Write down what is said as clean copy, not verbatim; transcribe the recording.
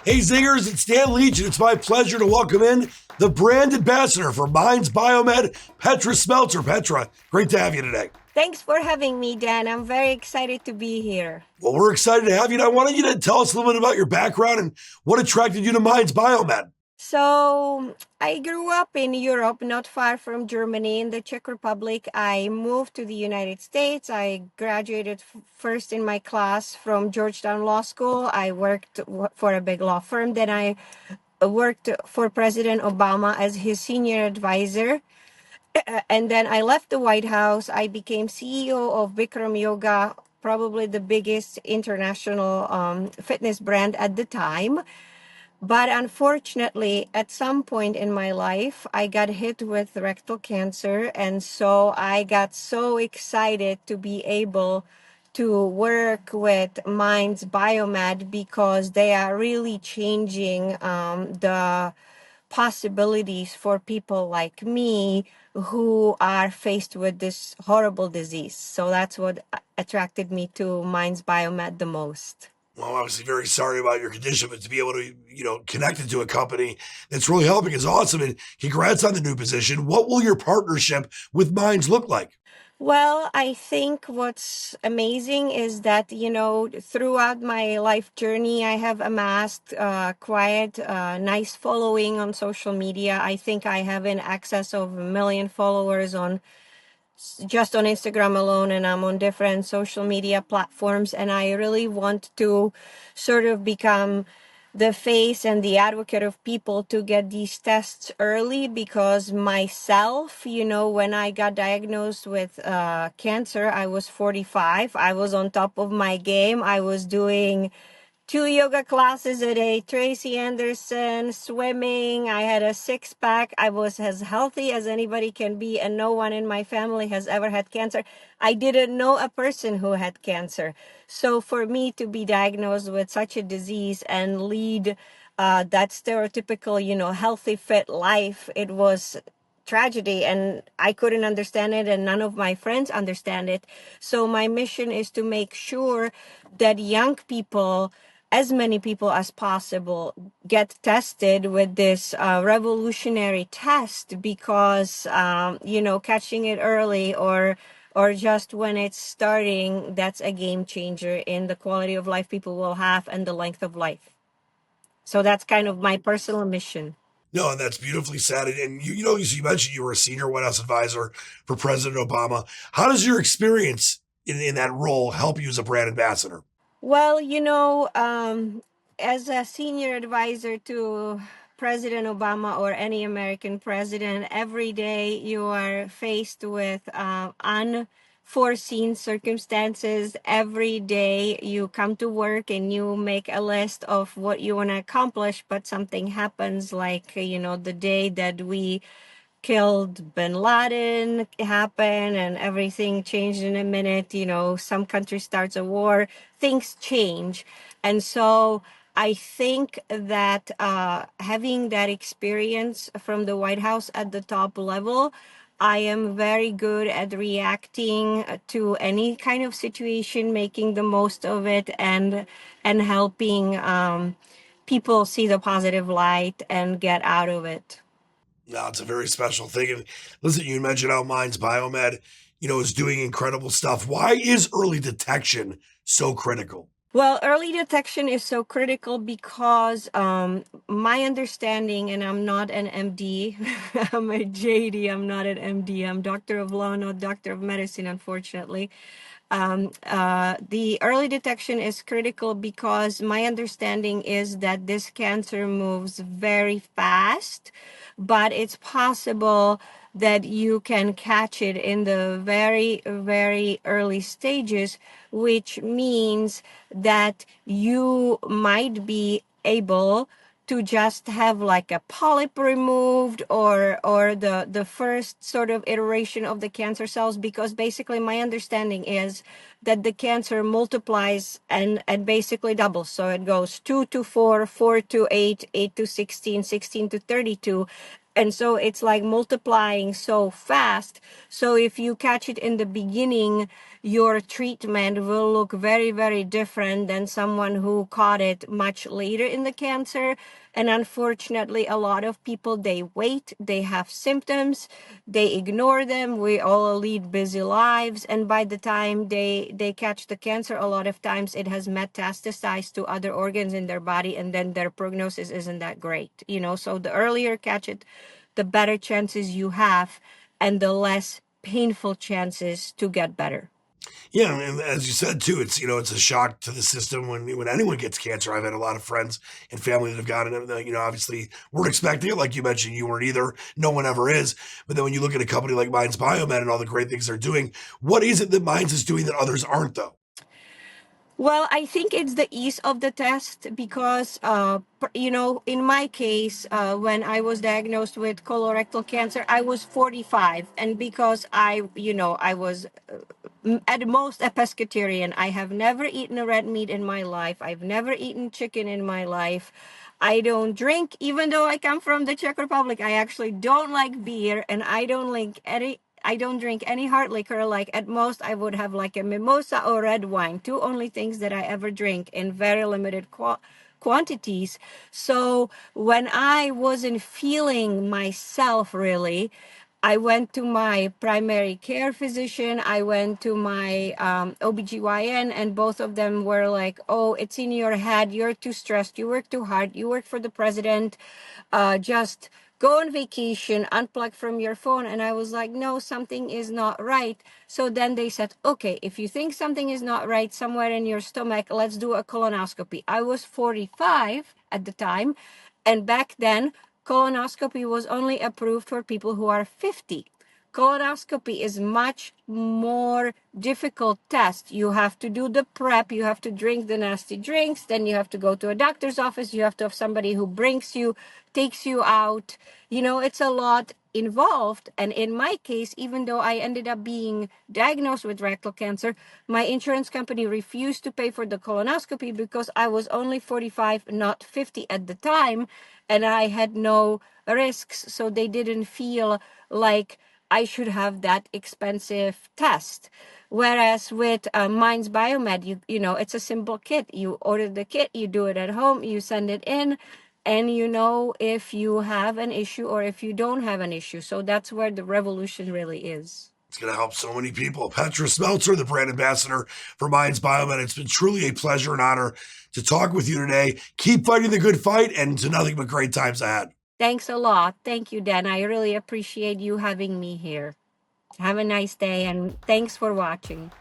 Hey Zingers, it's Dan Leach, and it's my pleasure to welcome in the brand ambassador for MYNZ BioMed, Petra Smeltzer. Petra, great to have you today. Thanks for having me, Dan. I'm very excited to be here. Well, we're excited to have you, and I wanted you to tell us a little bit about your background and what attracted you to MYNZ BioMed. So, I grew up in Europe, not far from Germany, in the Czech Republic. I moved to the United States. I graduated first in my class from Georgetown Law School. I worked for a big law firm. Then I worked for President Obama as his senior advisor. And then I left the White House. I became CEO of Bikram Yoga, probably the biggest international fitness brand at the time. But unfortunately, at some point in my life, I got hit with rectal cancer. And so I got so excited to be able to work with Mainz BioMed because they are really changing the possibilities for people like me who are faced with this horrible disease. So that's what attracted me to Mainz BioMed the most. Well, obviously, very sorry about your condition, but to be able to, connect it to a company that's really helping is awesome. And congrats on the new position. What will your partnership with MYNZ look like? Well, I think what's amazing is that, throughout my life journey, I have amassed quite a nice following on social media. I think I have in excess of 1 million followers on just on Instagram alone, and I'm on different social media platforms. And I really want to sort of become the face and the advocate of people to get these tests early because myself, when I got diagnosed with cancer, I was 45. I was on top of my game. I was doing 2 yoga classes a day, Tracy Anderson, swimming. I had a six-pack. I was as healthy as anybody can be, and no one in my family has ever had cancer. I didn't know a person who had cancer. So for me to be diagnosed with such a disease and lead that stereotypical, healthy, fit life, it was tragedy, and I couldn't understand it, and none of my friends understand it. So my mission is to make sure that young people, as many people as possible, get tested with this revolutionary test because catching it early or just when it's starting, that's a game changer in the quality of life people will have and the length of life. So that's kind of my personal mission. No, and that's beautifully said. And you mentioned you were a senior White House advisor for President Obama. How does your experience in that role help you as a brand ambassador? Well, as a senior advisor to President Obama or any American president, every day you are faced with unforeseen circumstances. Every day you come to work and you make a list of what you want to accomplish, but something happens, like, the day that we killed bin Laden happened and everything changed in a minute. Some country starts a war, things change. And so I think that having that experience from the White House at the top level, I am very good at reacting to any kind of situation, making the most of it, and helping people see the positive light and get out of it. No, it's a very special thing. And listen, you mentioned how MYNZ BioMed, is doing incredible stuff. Why is early detection so critical? Well, early detection is so critical because my understanding, and I'm not an MD, I'm a JD, I'm not an MD, I'm doctor of law, not doctor of medicine, unfortunately. The early detection is critical because my understanding is that this cancer moves very fast, but it's possible that you can catch it in the very, very early stages, which means that you might be able to just have like a polyp removed or the first sort of iteration of the cancer cells, because basically my understanding is that the cancer multiplies and basically doubles. So it goes 2 to 4, 4 to 8, 8 to 16, 16 to 32. And so it's like multiplying so fast. So if you catch it in the beginning, your treatment will look very, very different than someone who caught it much later in the cancer. And unfortunately, a lot of people, they wait, they have symptoms, they ignore them. We all lead busy lives. And by the time they catch the cancer, a lot of times it has metastasized to other organs in their body, and then their prognosis isn't that great. So the earlier catch it, the better chances you have, and the less painful chances to get better. Yeah, and as you said too, it's a shock to the system when anyone gets cancer. I've had a lot of friends and family that have gotten it. Obviously weren't expecting it, like you mentioned, you weren't either. No one ever is. But then when you look at a company like MYNZ BioMed and all the great things they're doing, what is it that MYNZ is doing that others aren't, though? Well, I think it's the ease of the test because, in my case, when I was diagnosed with colorectal cancer, I was 45. And because I was at most a pescatarian. I have never eaten a red meat in my life. I've never eaten chicken in my life. I don't drink, even though I come from the Czech Republic. I actually don't like beer, and I don't drink any hard liquor. Like at most, I would have like a mimosa or red wine, two only things that I ever drink in very limited quantities. So when I wasn't feeling myself really, I went to my primary care physician. I went to my OBGYN, and both of them were like, oh, it's in your head. You're too stressed. You work too hard. You work for the president. Just go on vacation, unplug from your phone. And I was like, no, something is not right. So then they said, okay, if you think something is not right somewhere in your stomach, let's do a colonoscopy. I was 45 at the time. And back then, colonoscopy was only approved for people who are 50. Colonoscopy is much more difficult test. You have to do the prep, you have to drink the nasty drinks, then you have to go to a doctor's office, you have to have somebody who brings you, takes you out. It's a lot involved. And in my case, even though I ended up being diagnosed with rectal cancer, my insurance company refused to pay for the colonoscopy because I was only 45, not 50 at the time, and I had no risks. So they didn't feel like I should have that expensive test. Whereas with MYNZ BioMed, it's a simple kit. You order the kit, you do it at home, you send it in, and you know if you have an issue or if you don't have an issue. So that's where the revolution really is. It's going to help so many people. Petra Smeltzer, the brand ambassador for MYNZ BioMed. It's been truly a pleasure and honor to talk with you today. Keep fighting the good fight, and to nothing but great times ahead. Thanks a lot. Thank you, Dan. I really appreciate you having me here. Have a nice day, and thanks for watching.